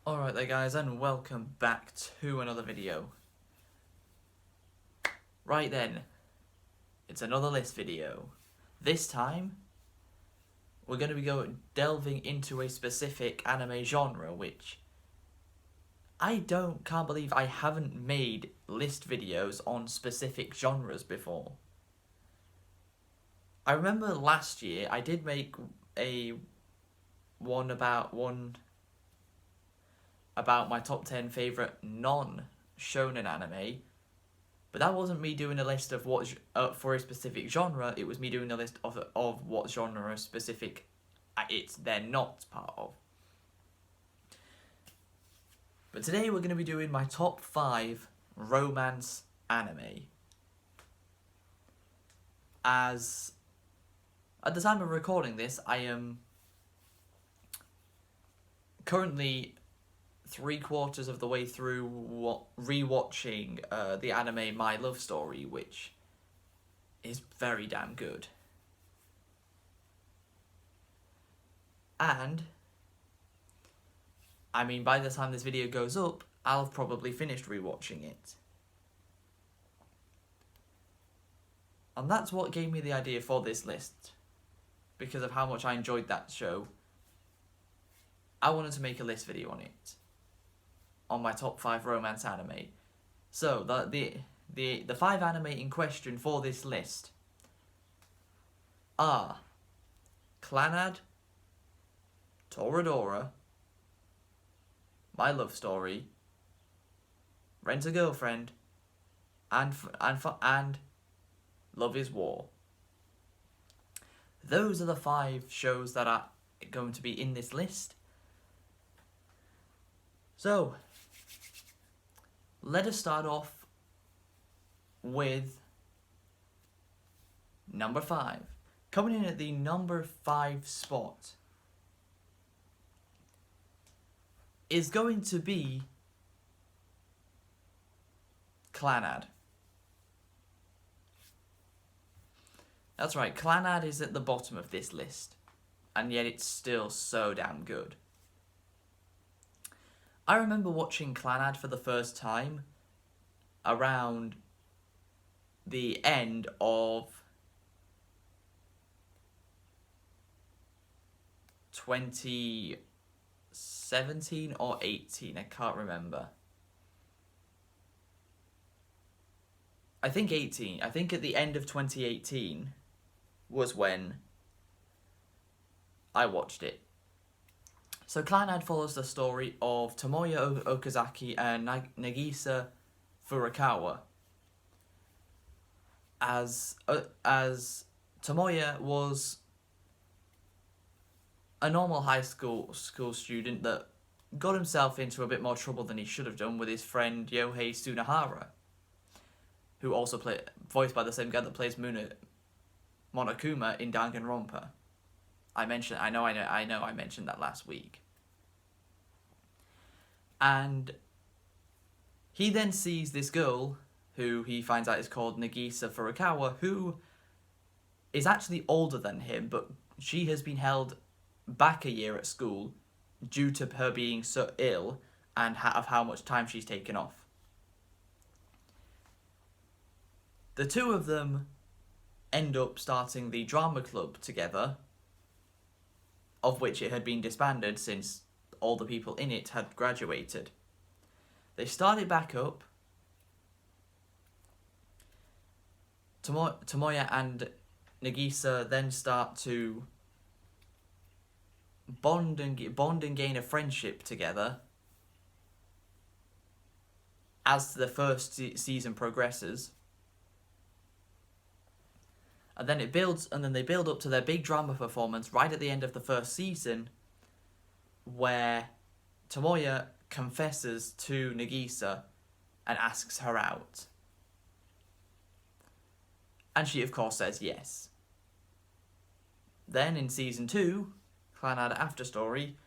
Alright there guys, and welcome back to another video. Right then, it's another list video. This time, we're going to be delving into a specific anime genre, which can't believe I haven't made list videos on specific genres before. I remember last year I did make one about my top 10 favourite non-shonen anime, but that wasn't me doing a list of what for a specific genre. It was me doing a list of what genre specific they're not part of. But today we're going to be doing my top 5 romance anime. As at the time of recording this, I am currently 3/4 of the way through rewatching the anime My Love Story, which is very damn good. And I mean, by the time this video goes up, I'll have probably finished rewatching it. And that's what gave me the idea for this list, because of how much I enjoyed that show. I wanted to make a list video on it, on my top 5 romance anime. So the 5 anime in question for this list are Clannad, Toradora, My Love Story, Rent a Girlfriend, and Love is War. Those are the 5 shows that are going to be in this list. So, let us start off with number 5. Coming in at the number 5 spot is going to be Clannad. That's right, Clannad is at the bottom of this list, and yet it's still so damn good. I remember watching Clannad for the first time around the end of 2017 or 18, I can't remember. I think 18. I think at the end of 2018 was when I watched it. So Clannad follows the story of Tomoya Okazaki and Nagisa Furukawa. As Tomoya was a normal high school student that got himself into a bit more trouble than he should have done with his friend Yohei Tsunehara, who also voiced by the same guy that plays Monokuma in Danganronpa. I know I mentioned that last week. And he then sees this girl, who he finds out is called Nagisa Furukawa, who is actually older than him, but she has been held back a year at school due to her being so ill and of how much time she's taken off. The two of them end up starting the drama club together, of which it had been disbanded since all the people in it had graduated. They start it back up. Tomoya and Nagisa then start to bond and gain a friendship together as the first season progresses. And then they build up to their big drama performance right at the end of the first season, where Tomoya confesses to Nagisa and asks her out. And she, of course, says yes. Then in season 2, Clannad After Story,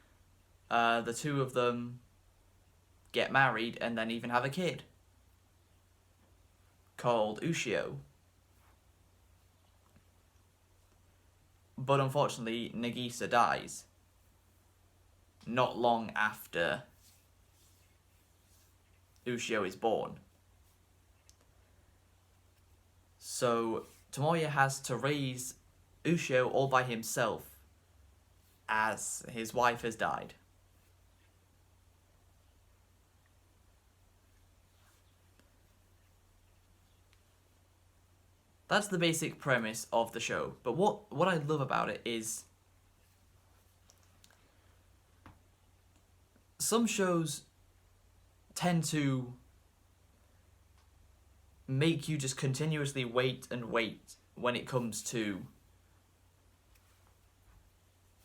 the two of them get married and then even have a kid called Ushio. But unfortunately, Nagisa dies not long after Ushio is born. So Tomoya has to raise Ushio all by himself as his wife has died. That's the basic premise of the show. But what I love about it is some shows tend to make you just continuously wait and wait when it comes to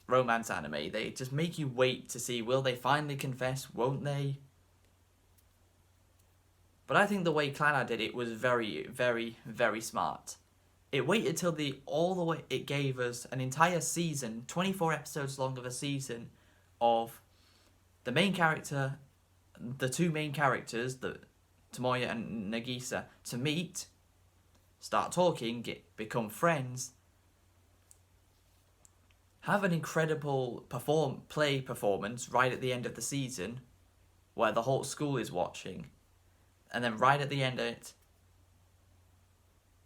romance anime. They just make you wait to see, will they finally confess, won't they? But I think the way Clannad did it was very, very, very smart. It waited till all the way, it gave us an entire season, 24 episodes long of a season, of the main character, the two main characters, Tomoya and Nagisa, to meet, start talking, become friends, have an incredible play performance right at the end of the season, where the whole school is watching, and then right at the end of it,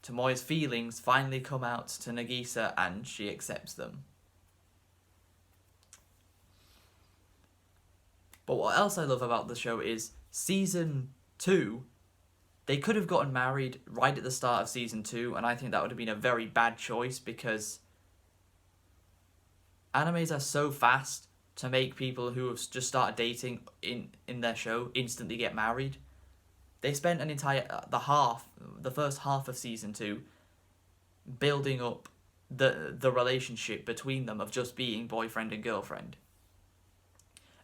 Tomoya's feelings finally come out to Nagisa and she accepts them. But what else I love about the show is season 2, they could have gotten married right at the start of season 2, and I think that would have been a very bad choice because animes are so fast to make people who have just started dating in their show instantly get married. They spent an entire, the first half of season 2 building up the relationship between them of just being boyfriend and girlfriend.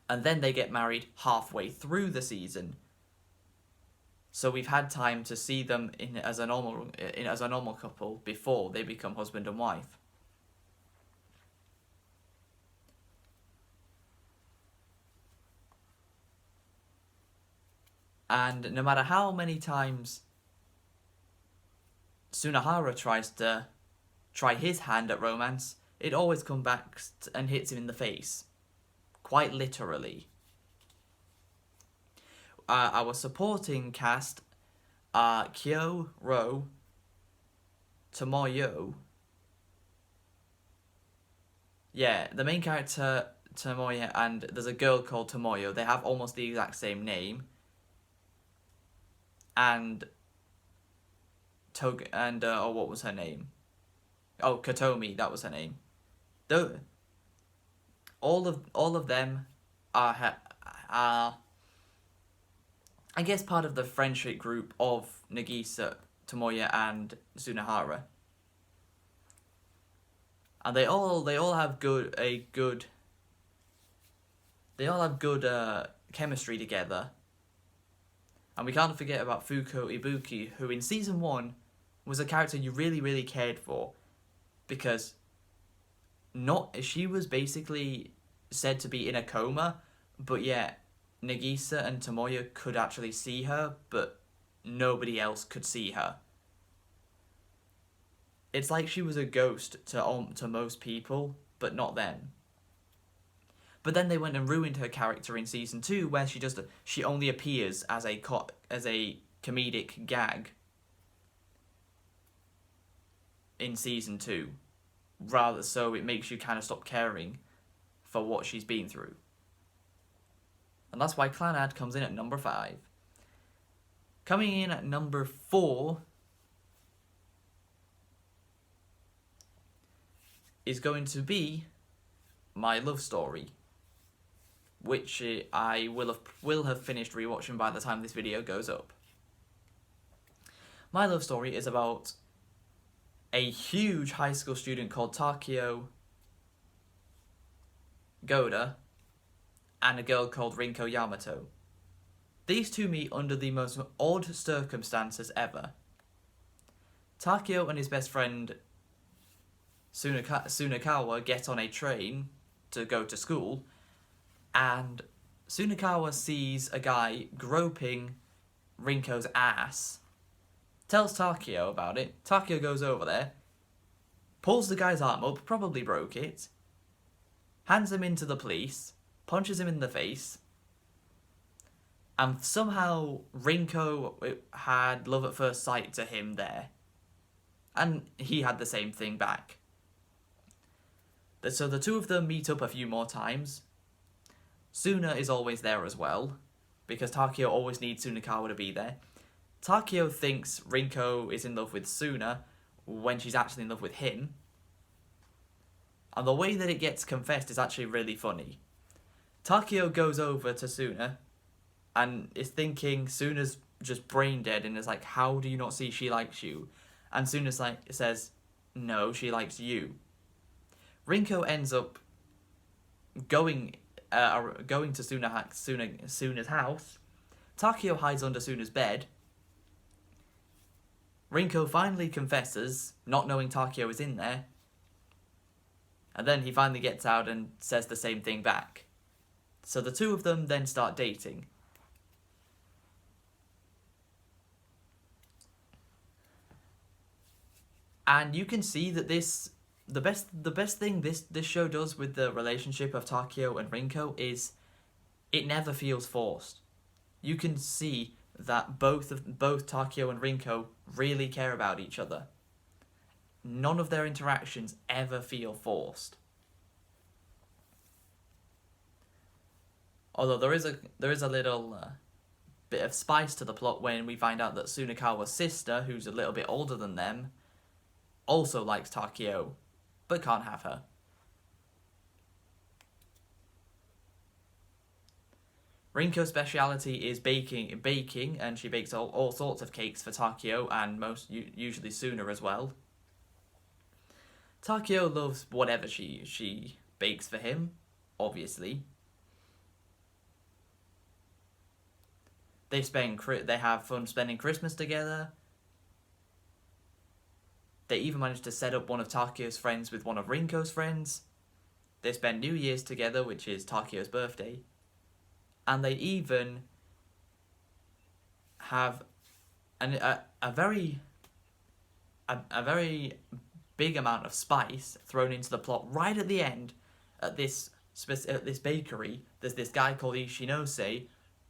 And then they get married halfway through the season. So we've had time to see them as a normal couple before they become husband and wife. And no matter how many times Sunahara tries to try his hand at romance, it always comes back and hits him in the face. Quite literally. Our supporting cast are Kyo, Ro, Tomoyo. Yeah, the main character, Tomoya, and there's a girl called Tomoyo. They have almost the exact same name. And what was her name? Oh, Katomi, that was her name. All of them are I guess part of the friendship group of Nagisa, Tomoya, and Sunahara. And they all have good chemistry together. And we can't forget about Fuko Ibuki, who in season 1 was a character you really, really cared for. Because she was basically said to be in a coma, but yet Nagisa and Tomoya could actually see her, but nobody else could see her. It's like she was a ghost to most people, but not them. But then they went and ruined her character in season 2, where she only appears as a comedic gag in season 2, so it makes you kind of stop caring for what she's been through. And that's why Clannad comes in at number 5. Coming in at number 4 is going to be My Love Story, which I will have finished rewatching by the time this video goes up. My Love Story is about a huge high school student called Takio Goda and a girl called Rinko Yamato. These two meet under the most odd circumstances ever. Takio and his best friend Tsunekawa get on a train to go to school, and Tsunekawa sees a guy groping Rinko's ass, tells Takio about it. Takio goes over there, pulls the guy's arm up, probably broke it, hands him into the police, punches him in the face, And somehow Rinko had love at first sight to him there. And he had the same thing back. So the two of them meet up a few more times. Suna is always there as well, because Takeo always needs Sunakawa to be there. Takeo thinks Rinko is in love with Suna when she's actually in love with him. And the way that it gets confessed is actually really funny. Takeo goes over to Suna and is thinking Suna's just brain dead and is like, how do you not see she likes you? And Suna's like, says, no, she likes you. Rinko ends up going to Suna's house. Takeo hides under Suna's bed. Rinko finally confesses, not knowing Takeo is in there. And then he finally gets out and says the same thing back. So the two of them then start dating. And you can see that the best thing this show does with the relationship of Takeo and Rinko is it never feels forced. You can see that both Takeo and Rinko really care about each other. None of their interactions ever feel forced. Although there is a little bit of spice to the plot when we find out that Sunakawa's sister, who's a little bit older than them, also likes Takeo, but can't have her. Rinko's speciality is baking, and she bakes all sorts of cakes for Takeo and usually Suna as well. Takeo loves whatever she bakes for him, obviously. They have fun spending Christmas together. They even managed to set up one of Takeo's friends with one of Rinko's friends. They spend New Year's together, which is Takeo's birthday. And they even have a very big amount of spice thrown into the plot right at the end. At this bakery, there's this guy called Ishinose,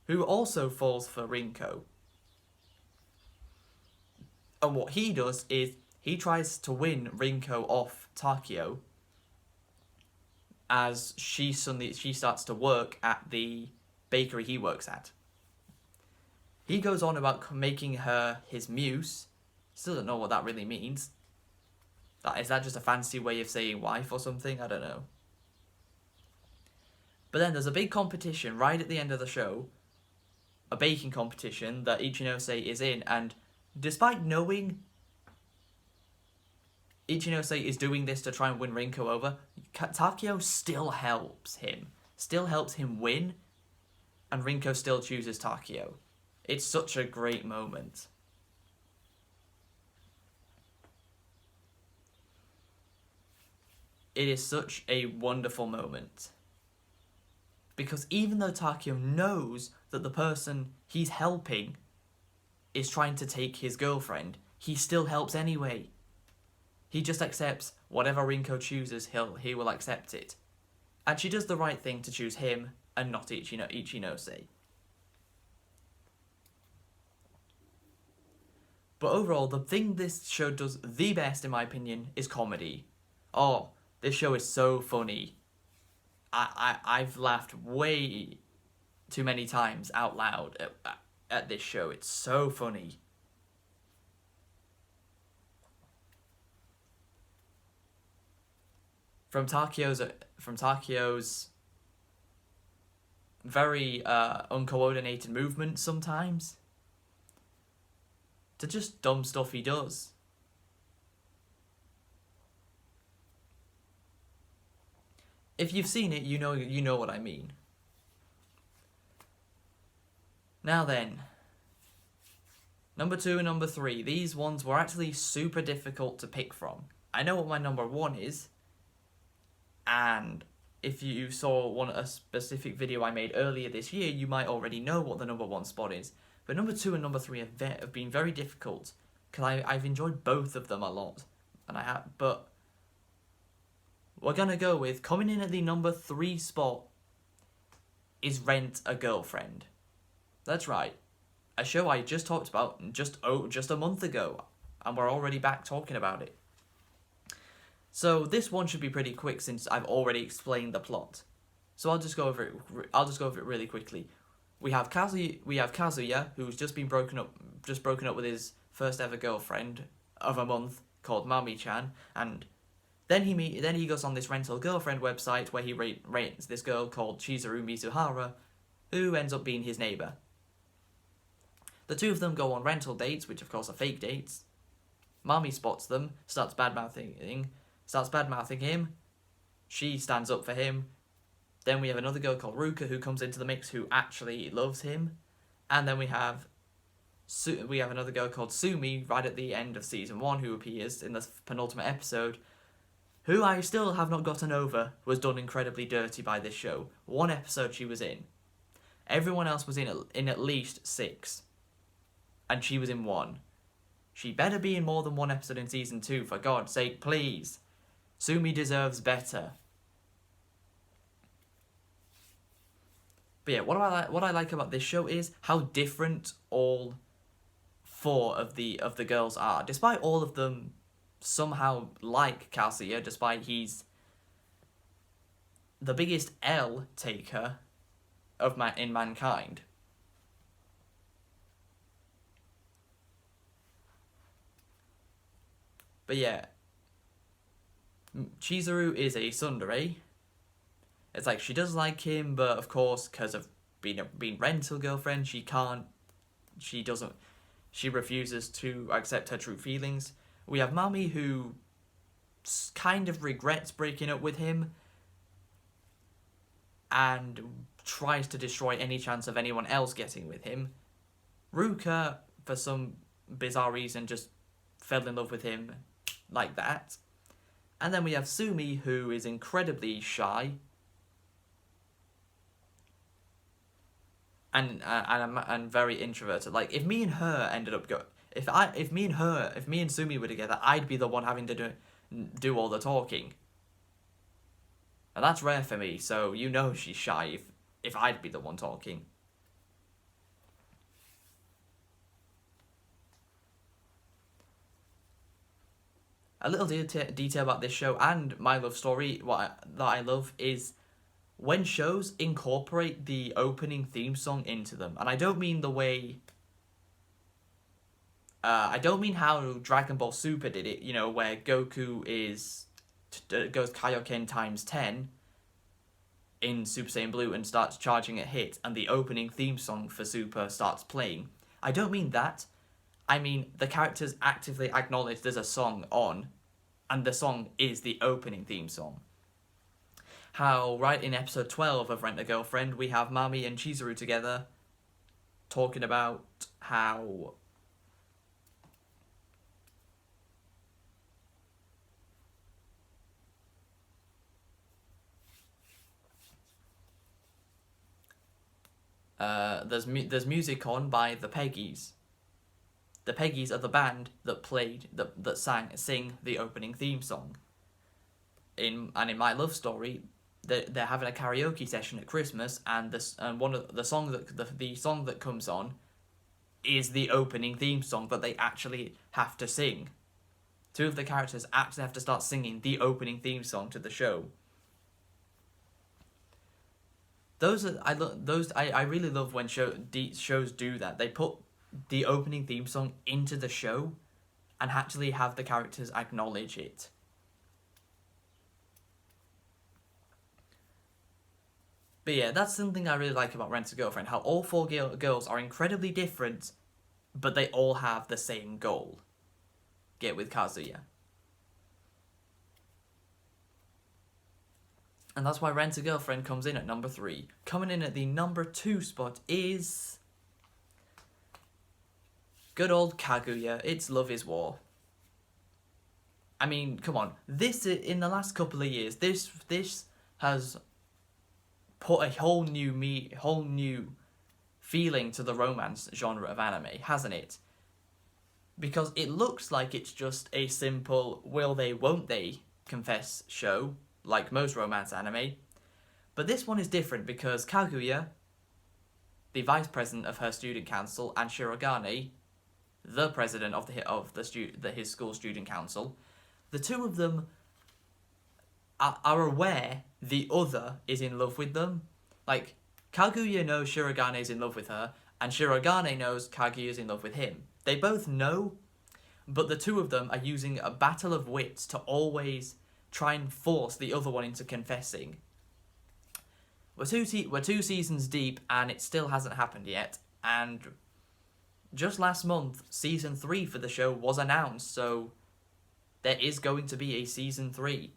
who also falls for Rinko. And what he does is he tries to win Rinko off Takeo as she starts to work at the bakery he works at. He goes on about making her his muse. Still don't know what that really means. Is that just a fancy way of saying wife or something? I don't know. But then there's a big competition right at the end of the show. A baking competition that Ichinose is in, and despite knowing Ichinose is doing this to try and win Rinko over, Takeo still helps him win, and Rinko still chooses Takeo. It's such a great moment. It is such a wonderful moment. Because even though Takeo knows that the person he's helping is trying to take his girlfriend, he still helps anyway. He just accepts whatever Rinko chooses, he will accept it. And she does the right thing to choose him and not Ichinose. But overall, the thing this show does the best, in my opinion, is comedy. Oh, this show is so funny. I've laughed way too many times out loud at this show. It's so funny. From Takeo's very uncoordinated movements sometimes, to just dumb stuff he does. If you've seen it, you know what I mean. Now then, number 2 and number 3. These ones were actually super difficult to pick from. I know what my number 1 is, and if you saw a specific video I made earlier this year, you might already know what the number 1 spot is. But number 2 and number 3 have been very difficult, because I've enjoyed both of them a lot, but we're gonna go with, coming in at the number 3 spot is Rent a Girlfriend. That's right. A show I just talked about just a month ago, and we're already back talking about it. So this one should be pretty quick since I've already explained the plot. So I'll just go over it. I'll just go over it really quickly. We have Kazuya, who's just broken up with his first ever girlfriend of a month called Mami-chan, and then he goes on this rental girlfriend website where he rates this girl called Chizuru Mizuhara, who ends up being his neighbour. The two of them go on rental dates, which of course are fake dates. Mami spots them, starts bad mouthing him. She stands up for him. Then we have another girl called Ruka who comes into the mix who actually loves him, and then we have another girl called Sumi right at the end of season 1 who appears in the penultimate episode, who I still have not gotten over was done incredibly dirty by this show. 1 episode she was in. Everyone else was in at least 6. And she was in 1. She better be in more than 1 episode in season 2, for God's sake, please. Sumi deserves better. But yeah, what I like about this show is how different all 4 of the girls are. Despite all of them somehow like Kazuya, despite he's the biggest L taker in mankind. But yeah, Chizuru is a tsundere. It's like she does like him, but of course, because of being rental girlfriend, she refuses to accept her true feelings. We have Mami, who kind of regrets breaking up with him and tries to destroy any chance of anyone else getting with him. Ruka, for some bizarre reason, just fell in love with him like that. And then we have Sumi, who is incredibly shy and very introverted. Like, if me and her ended up if me and Sumi were together, I'd be the one having to do all the talking. And that's rare for me, so you know she's shy if I'd be the one talking. A little detail about this show and my love story, that I love, is when shows incorporate the opening theme song into them. And I don't mean the way... I don't mean how Dragon Ball Super did it, where Goku goes Kaioken times 10 in Super Saiyan Blue and starts charging a hit, and the opening theme song for Super starts playing. I don't mean that. I mean the characters actively acknowledge there's a song on, and the song is the opening theme song. How right in episode 12 of Rent a Girlfriend, we have Mami and Chizuru together talking about how there's music on by the Peggies. The Peggies are the band that sing the opening theme song. In My Love Story, they're having a karaoke session at Christmas, and the song that comes on is the opening theme song that they actually have to sing. 2 of the characters actually have to start singing the opening theme song to the show. I really love when shows do that. They put the opening theme song into the show and actually have the characters acknowledge it. But yeah, that's something I really like about Rent a Girlfriend, how all 4 girls are incredibly different, but they all have the same goal. Get with Kazuya. And that's why Rent a Girlfriend comes in at number 3. Coming in at the number 2 spot is good old Kaguya. It's Love is War. I mean, come on. This, in the last couple of years, this has put a whole new feeling to the romance genre of anime, hasn't it? Because it looks like it's just a simple will they, won't they confess show, like most romance anime. But this one is different because Kaguya the vice president of her student council, and Shirogane, the president of his school student council, the two of them are aware the other is in love with them. Like, Kaguya knows Shirogane is in love with her, and Shirogane knows Kaguya is in love with him. They both know, but the two of them are using a battle of wits to always try and force the other one into confessing. We're two seasons deep, and it still hasn't happened yet. And just last month, season 3 for the show was announced, so there is going to be a season 3.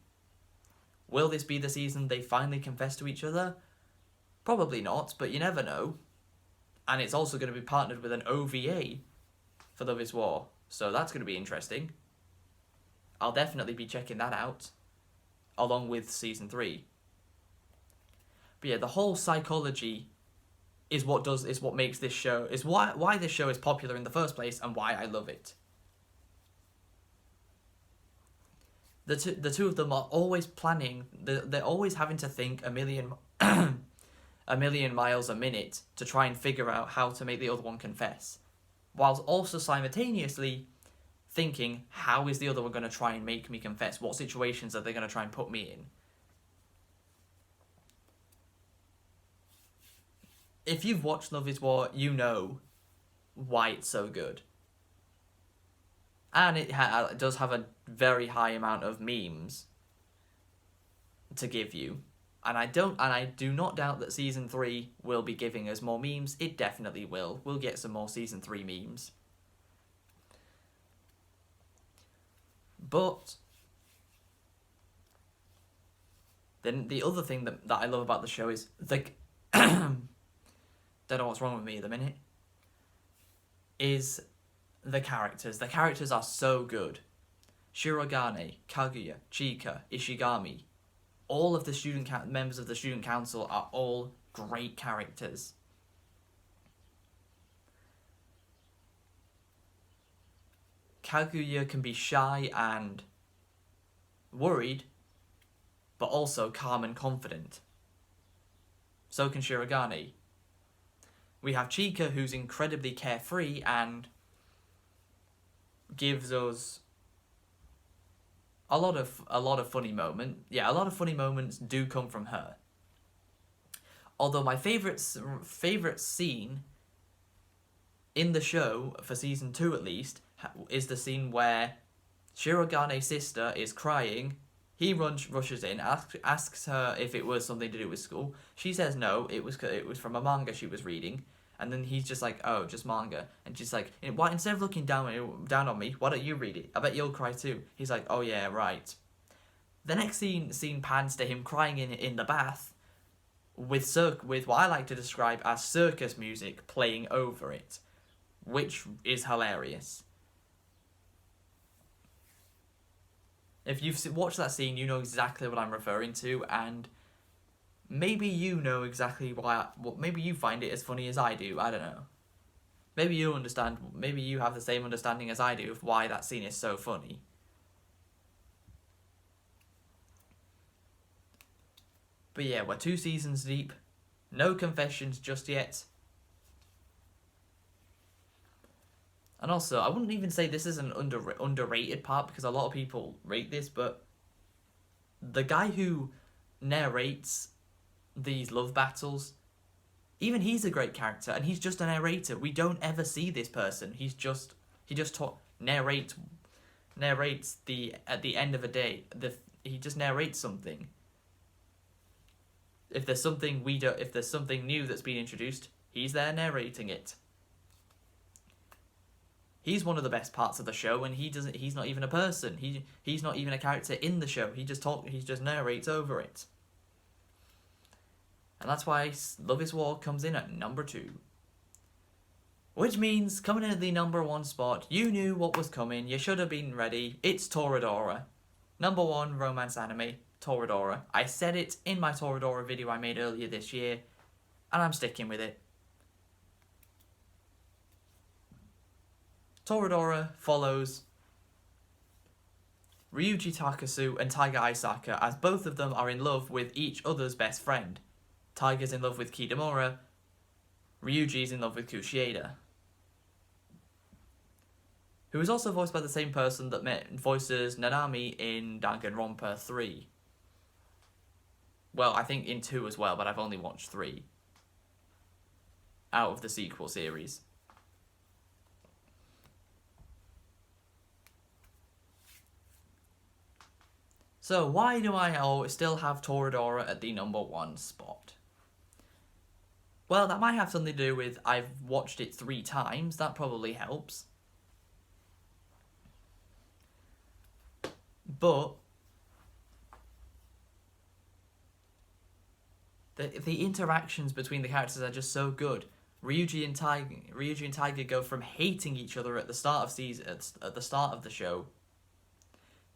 Will this be the season they finally confess to each other? Probably not, but you never know. And it's also going to be partnered with an OVA for Love is War, so that's going to be interesting. I'll definitely be checking that out, along with season 3. But yeah, the whole psychology is what makes this show, is why this show is popular in the first place, and why I love it. The two of them are always planning. They're always having to think a million miles a minute to try and figure out how to make the other one confess, whilst also simultaneously thinking, how is the other one going to try and make me confess? What situations are they going to try and put me in? If you've watched Love is War, you know why it's so good. And it does have a very high amount of memes to give you. And I do not doubt that season 3 will be giving us more memes. It definitely will. We'll get some more season 3 memes. But then the other thing that I love about the show is don't know what's wrong with me at the minute, is the characters. The characters are so good. Shirogane, Kaguya, Chika, Ishigami, all of the members of the student council are all great characters. Kaguya can be shy and worried, but also calm and confident. So can Shirogane. We have Chika, who's incredibly carefree and gives us a lot of funny moments. Yeah, a lot of funny moments do come from her. Although my favourite scene in the show, for season 2 at least, is the scene where Shirogane's sister is crying. He rushes in, asks her if it was something to do with school. She says no, it was from a manga she was reading. And then he's just like, oh, just manga. And she's like, why, instead of looking down on me, why don't you read it? I bet you'll cry too. He's like, oh yeah, right. The next scene pans to him crying in the bath with what I like to describe as circus music playing over it, which is hilarious. If you've watched that scene, you know exactly what I'm referring to, and maybe you know exactly why. Maybe you find it as funny as I do. I don't know. Maybe you understand. Maybe you have the same understanding as I do of why that scene is so funny. But yeah, we're 2 seasons deep. No confessions just yet. And also, I wouldn't even say this is an underrated part, because a lot of people rate this, but the guy who narrates these love battles, even he's a great character, and he's just a narrator. We don't ever see this person. He just narrates at the end of a day. He just narrates something. If there's something new that's been introduced, he's there narrating it. He's one of the best parts of the show, and he's not even a person. He's not even a character in the show. He just narrates over it. And that's why Love is War comes in at number 2. Which means, coming in at the number 1 spot, you knew what was coming, you should have been ready, it's Toradora. Number 1 romance anime, Toradora. I said it in my Toradora video I made earlier this year, and I'm sticking with it. Toradora follows Ryuji Takasu and Taiga Aisaka, as both of them are in love with each other's best friend. Taiga's in love with Kitamura, Ryuji is in love with Kushieda, who is also voiced by the same person that voices Nanami in Danganronpa 3. Well, I think in 2 as well, but I've only watched 3 out of the sequel series. So why do I still have Toradora at the #1 spot? Well, that might have something to do with I've watched it 3 times. That probably helps. But the interactions between the characters are just so good. Ryuji and Taiga go from hating each other at the start of the show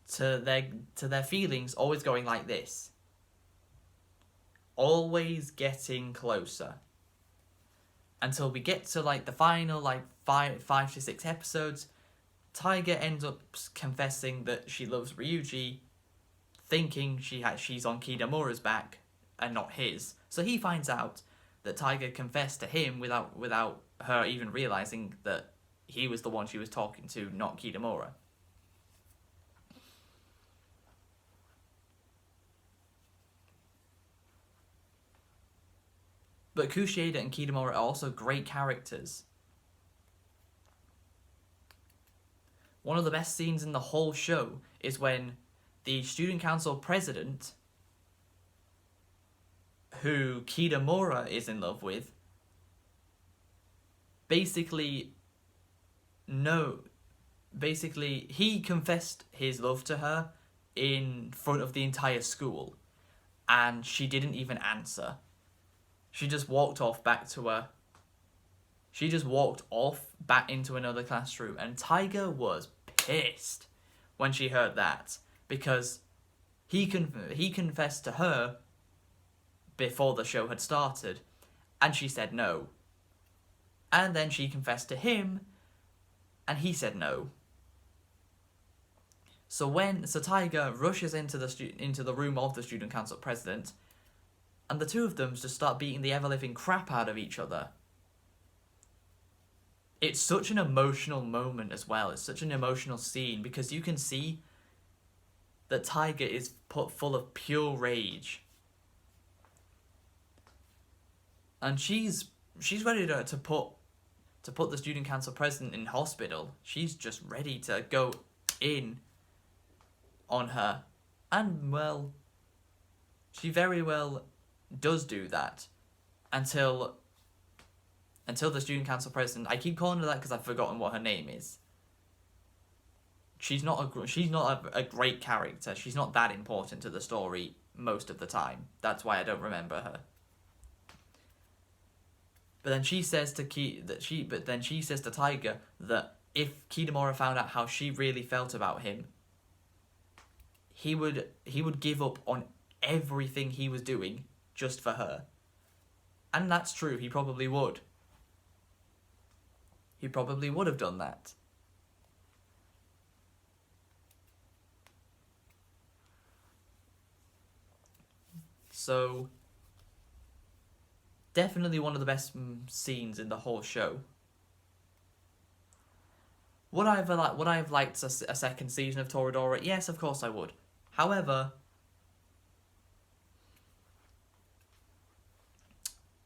to their feelings always going like this. Always getting closer. Until we get to like the final like 5 to 6 episodes, Taiga ends up confessing that she loves Ryuji, thinking she's on Kitamura's back and not his. So he finds out that Taiga confessed to him without her even realizing that he was the one she was talking to, not Kitamura. But Kushieda and Kitamura are also great characters. One of the best scenes in the whole show is when the student council president, who Kitamura is in love with, basically he confessed his love to her in front of the entire school, and she didn't even answer. She just walked off back into another classroom, and Taiga was pissed when she heard that, because he confessed to her before the show had started, and she said no. And then she confessed to him, and he said no. So Taiga rushes into the room of the student council president, and the two of them just start beating the ever-living crap out of each other. It's such an emotional moment as well. It's such an emotional scene, because you can see that Taiga is put full of pure rage. And she's ready to put the student council president in hospital. She's just ready to go in on her. And, well, she very well does do that until the student council president, I keep calling her that because I've forgotten what her name is. She's not a great character. She's not that important to the story most of the time. That's why I don't remember her. But then she says to Taiga that if Kitamura found out how she really felt about him, he would give up on everything he was doing just for her. And that's true, he probably would. He probably would have done that. So, definitely one of the best scenes in the whole show. Would I have liked a second season of Toradora? Yes, of course I would. However,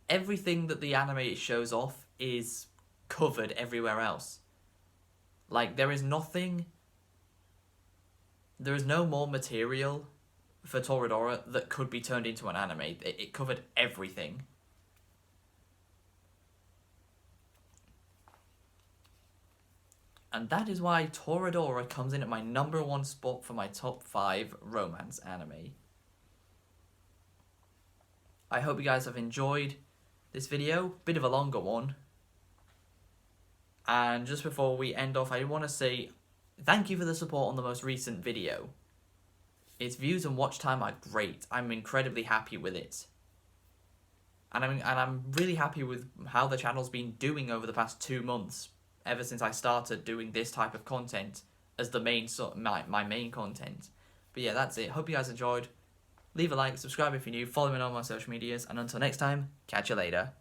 everything that the anime shows off is covered everywhere else. Like, there is no more material for Toradora that could be turned into an anime. It covered everything. And that is why Toradora comes in at my #1 spot for my top 5 romance anime. I hope you guys have enjoyed this video. Bit of a longer one. And just before we end off, I want to say thank you for the support on the most recent video. Its views and watch time are great. I'm incredibly happy with it. And I'm really happy with how the channel's been doing over the past 2 months, ever since I started doing this type of content as the my main content. But yeah, that's it. Hope you guys enjoyed. Leave a like, subscribe if you're new, follow me on all my social medias, and until next time, catch you later.